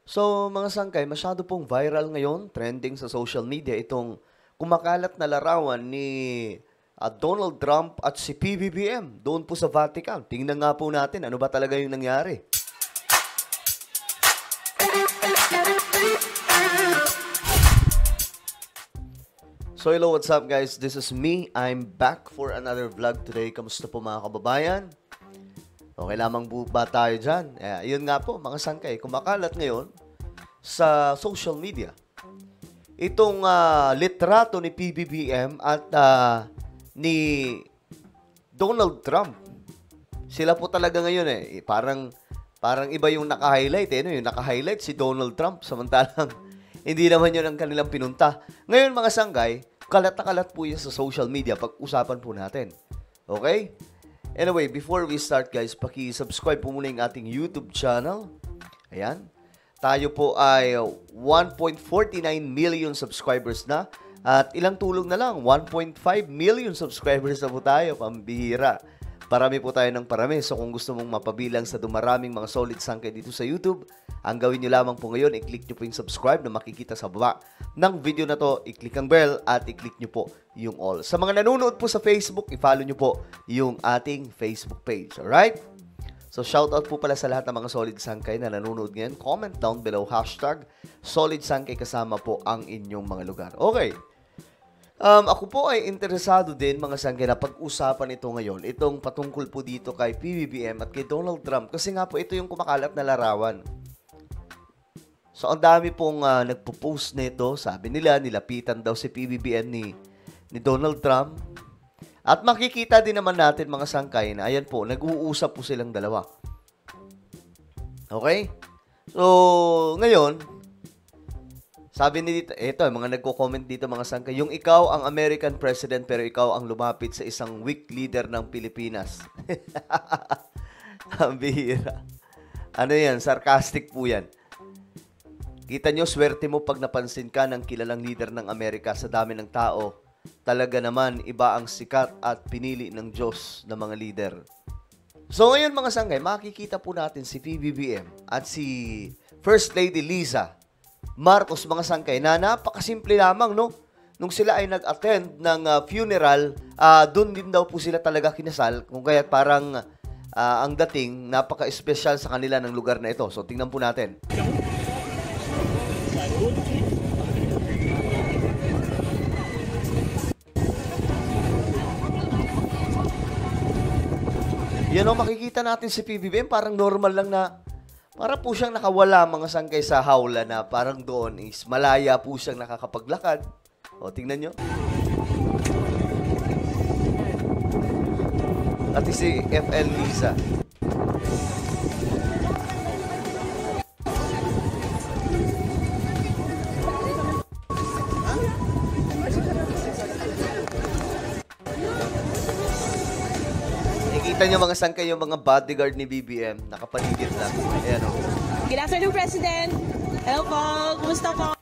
So, mga sangkay, masyado pong viral ngayon, trending sa social media, itong kumakalat na larawan ni Donald Trump at si PBBM doon po sa Vatican. Tingnan nga po natin, ano ba talaga yung nangyari? So, hello, what's up guys? This is me. I'm back for another vlog today. Kamusta po mga kababayan? Okay lamang po ba tayo dyan? Yun nga po, mga sangkay, kumakalat ngayon sa social media. Itong litrato ni PBBM at ni Donald Trump. Sila po talaga ngayon parang iba yung naka-highlight no? Yung naka-highlight si Donald Trump, samantalang hindi naman yun ang kanilang pinunta. Ngayon mga sanggay, kalat na kalat po yan sa social media. Pag-usapan po natin. Okay? Anyway, before we start guys, paki-subscribe po muna yung ating YouTube channel. Ayan. Tayo po ay 1.49 million subscribers na. At ilang tulong na lang, 1.5 million subscribers na po tayo. Pambihira. Parami po tayo ng parami. So kung gusto mong mapabilang sa dumaraming mga solid sangkay dito sa YouTube, ang gawin nyo lamang po ngayon, i-click nyo po yung subscribe na makikita sa baba ng video na to. I-click ang bell at i-click nyo po yung all. Sa mga nanonood po sa Facebook, i-follow nyo po yung ating Facebook page. Alright? So shoutout po pala sa lahat ng mga solid sangkay na nanonood ngayon. Comment down below, hashtag solid sangkay kasama po ang inyong mga lugar. Okay. Ako po ay interesado din mga sangkay na pag-usapan ito ngayon. Itong patungkol po dito kay PBBM at kay Donald Trump. Kasi nga po ito yung kumakalat na larawan. So ang dami pong nagpo-post nito. Sabi nila, nilapitan daw si PBBM ni Donald Trump. At makikita din naman natin mga sangkay na ayan po, nag-uusap po silang dalawa. Okay? So, ngayon, sabi ni dito, eto, mga nagko-comment dito mga sangkay, yung ikaw ang American President pero ikaw ang lumapit sa isang weak leader ng Pilipinas. Ang bihira. Ano yan? Sarcastic po yan. Kita nyo, swerte mo pag napansin ka ng kilalang leader ng Amerika sa dami ng tao. Talaga naman, iba ang sikat at pinili ng Diyos na mga leader. So ngayon mga sangkay, makikita po natin si PBBM at si First Lady Liza Marcos mga sangkay na napakasimple lamang, no? Nung sila ay nag-attend ng funeral, doon din daw po sila talaga kinasal. Kung kaya parang ang dating, napaka-espesyal sa kanila ng lugar na ito. So tingnan po natin. Yan o, makikita natin si PBBM, parang normal lang na, para po siyang nakawala mga sangkay sa hawla na parang doon is malaya po siyang nakakapaglakad. O, tingnan nyo. At si FL Liza. Kita nyo mga sangkay yung mga bodyguard ni BBM, nakapaligid lang. Ayan o. Good afternoon, President. Hello po. Kumusta po?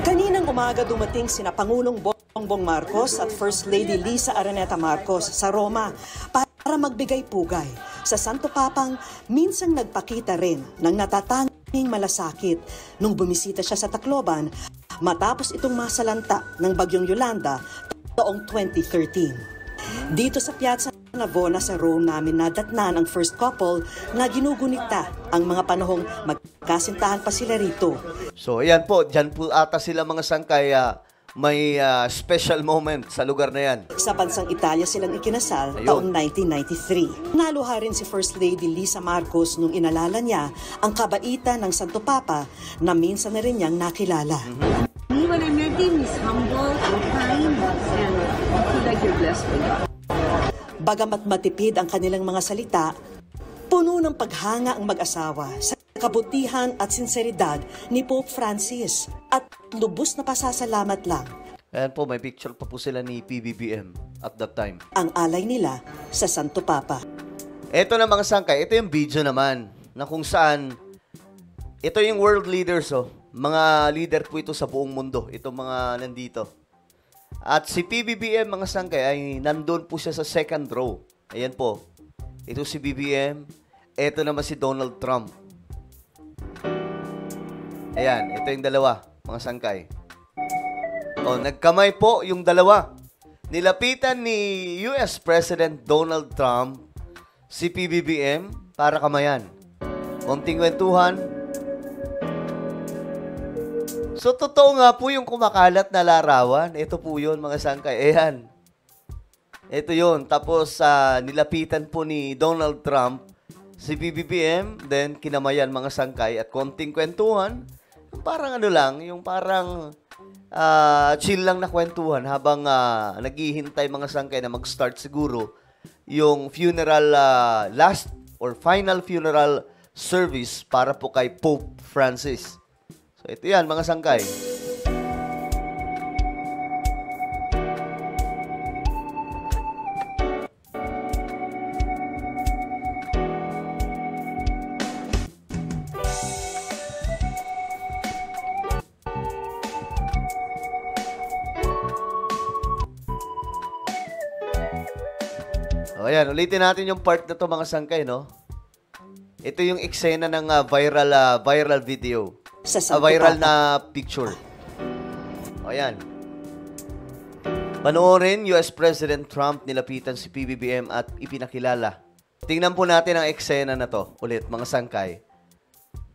Kaninang umaga dumating sina Pangulong Bongbong Marcos at First Lady Liza Araneta Marcos sa Roma para magbigay pugay. Sa Santo Papang, minsang nagpakita rin ng natatanging malasakit nung bumisita siya sa Tacloban matapos itong masalanta ng Bagyong Yolanda taong 2013. Dito sa Piazza Navona sa Rome namin nadatnan ang first couple na ginugunita ang mga panahong magkasintahan pa sila rito. So ayan po, dyan po ata sila mga sangkay, may special moment sa lugar na yan. Sa bansang Italia silang ikinasal taong 1993. Naluha rin si First Lady Liza Marcos nung inalala niya ang kabaitan ng Santo Papa na minsan na rin niyang nakilala. What I met him is humble and kind, and I feel like you're blessed with it. Bagamat matipid ang kanilang mga salita, puno ng paghanga ang mag-asawa sa kabutihan at sinseridad ni Pope Francis at lubos na pasasalamat lang. Ayan po, may picture pa po sila ni PBBM at that time. Ang alay nila sa Santo Papa. Ito na mga sangkay, ito yung video naman na kung saan ito yung world leaders, Mga leader po ito sa buong mundo. Itong mga nandito. At si PBBM, mga sangkay, ay nandun po siya sa second row. Ayan po. Ito si BBM. Ito naman si Donald Trump. Ayan, ito yung dalawa, mga sangkay. O, nagkamay po yung dalawa. Nilapitan ni US President Donald Trump si PBBM para kamayan. Konting kwentuhan. So, totoo nga po yung kumakalat na larawan. Ito po yun, mga sangkay. Ayan. Ito yun. Tapos, nilapitan po ni Donald Trump si PBBM, then kinamayan, mga sangkay, at konting kwentuhan. Yung parang ano lang, yung parang chill lang na kwentuhan habang naghihintay, mga sangkay, na mag-start siguro yung funeral, last or final funeral service para po kay Pope Francis. So, ito yan, mga sangkay. O, ayan, ulitin natin yung part na to, mga sangkay, no? Ito yung eksena ng viral video. Viral na picture. O, ayan. Panoorin, US President Trump nilapitan si PBBM at ipinakilala. Tingnan po natin ang eksena na to, ulit, mga sangkay.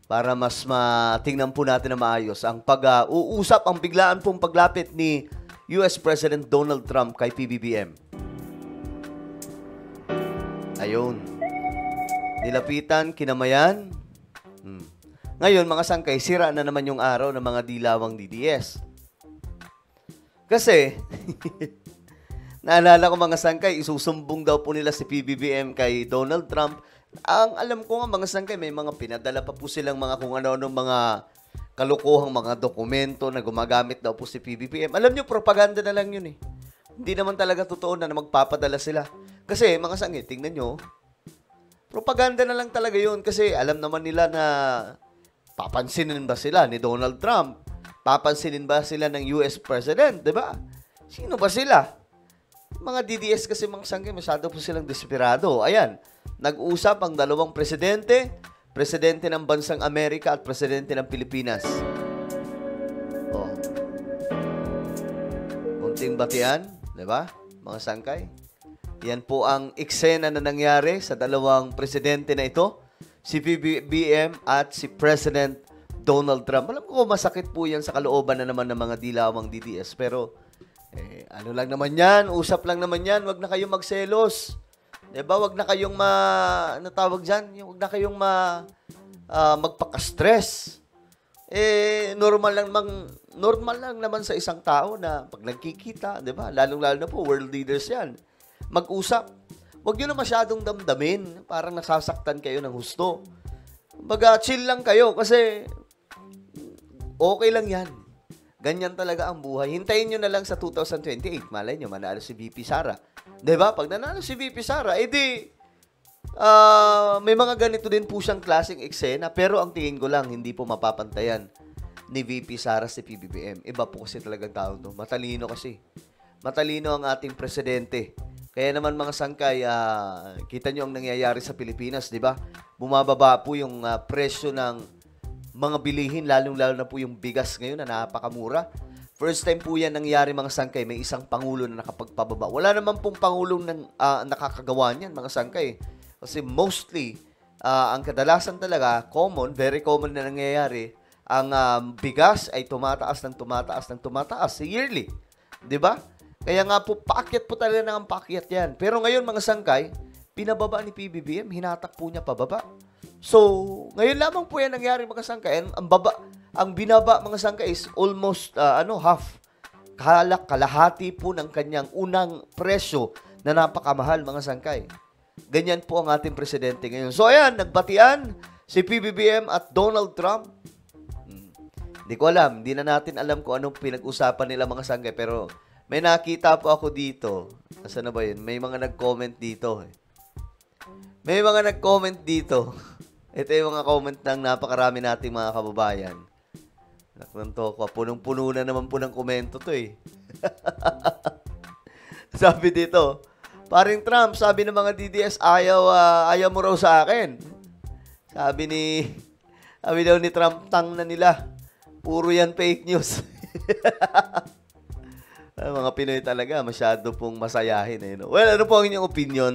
Para mas matingnan po natin na maayos ang pag-uusap, ang biglaan pong paglapit ni US President Donald Trump kay PBBM. Ayun. Nilapitan, kinamayan. Ngayon, mga sangkay, sira na naman yung araw ng mga dilawang DDS. Kasi, naalala ko, mga sangkay, isusumbong daw po nila si PBBM kay Donald Trump. Ang alam ko nga, mga sangkay, may mga pinadala pa po silang mga kung ano-ano mga kalukuhang mga dokumento na gumagamit daw po si PBBM. Alam nyo, propaganda na lang yun eh. Hindi naman talaga totoo na magpapadala sila. Kasi, mga sangkay, tingnan nyo, propaganda na lang talaga yun. Kasi alam naman nila na papansinin ba sila ni Donald Trump? Papansinin ba sila ng US President? Diba? Sino ba sila? Mga DDS kasi, mga sangkay, masyado po silang desperado. Ayan, nag-usap ang dalawang presidente ng bansang Amerika at presidente ng Pilipinas. Oh. Kunting batian, diba? Mga sangkay. Yan po ang eksena na nangyari sa dalawang presidente na ito, si PBBM at si President Donald Trump. Alam ko, masakit po yan sa kalooban na naman ng mga dilawang DDS. Pero, ano lang naman yan, usap lang naman yan, wag na kayong magselos. Diba? Wag na kayong natawag dyan, wag na kayong magpaka-stress. Normal lang naman sa isang tao na pag nagkikita, diba? Lalong-lalo na po, world leaders yan. Mag-usap. Huwag nyo na masyadong damdamin. Parang nasasaktan kayo ng husto. Baga, chill lang kayo kasi okay lang yan. Ganyan talaga ang buhay. Hintayin nyo na lang sa 2028. Malay nyo, manalo si VP Sara. Diba? Pag nanalo si VP Sara, edi may mga ganito din po siyang klaseng eksena. Pero ang tingin ko lang, hindi po mapapantayan ni VP Sara si PBBM. Iba po kasi talagang tao to. Matalino kasi. Matalino ang ating presidente. Kaya naman, mga sangkay, kita nyo ang nangyayari sa Pilipinas, di ba? Bumababa po yung presyo ng mga bilihin, lalong-lalo na po yung bigas ngayon na napakamura. First time po yan nangyari, mga sangkay, may isang pangulo na nakapagpababa. Wala naman pong pangulong nakakagawa niyan, mga sangkay. Kasi mostly, ang kadalasan talaga, very common na nangyayari, ang bigas ay tumataas yearly. Di ba? Kaya nga po, paakyat po talaga ng paakyat yan. Pero ngayon, mga sangkay, pinababa ni PBBM, hinatak po niya pababa. So, ngayon lamang po yan nangyari, mga sangkay. Ang binaba, mga sangkay, is almost half. Kalahati po ng kanyang unang presyo na napakamahal, mga sangkay. Ganyan po ang ating presidente ngayon. So, ayan, nagbatian si PBBM at Donald Trump. Hindi ko alam. Hindi na natin alam kung anong pinag-usapan nila, mga sangkay. Pero may nakita po ako dito. Nasaan na ba yun? May mga nag-comment dito. May mga nag-comment dito. Ito yung mga comment ng napakarami nating mga kababayan. Naklanto ko. Punong-puno na naman po ng komento to eh. Sabi dito, paring Trump, sabi ng mga DDS, ayaw mo raw sa akin. Sabi daw ni Trump, tang na nila. Puro yan fake news. Mga Pinoy talaga, masyado pong masayahin. Eh, no? Well, ano po ang inyong opinion?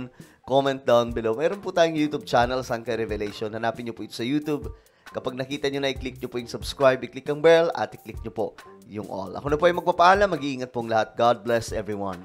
Comment down below. Meron po tayong YouTube channel, Sangkay Revelation. Hanapin nyo po ito sa YouTube. Kapag nakita nyo na, i-click nyo po yung subscribe, i-click ang bell, at i-click nyo po yung all. Ako na po ay magpapaalam. Mag-iingat pong lahat. God bless everyone.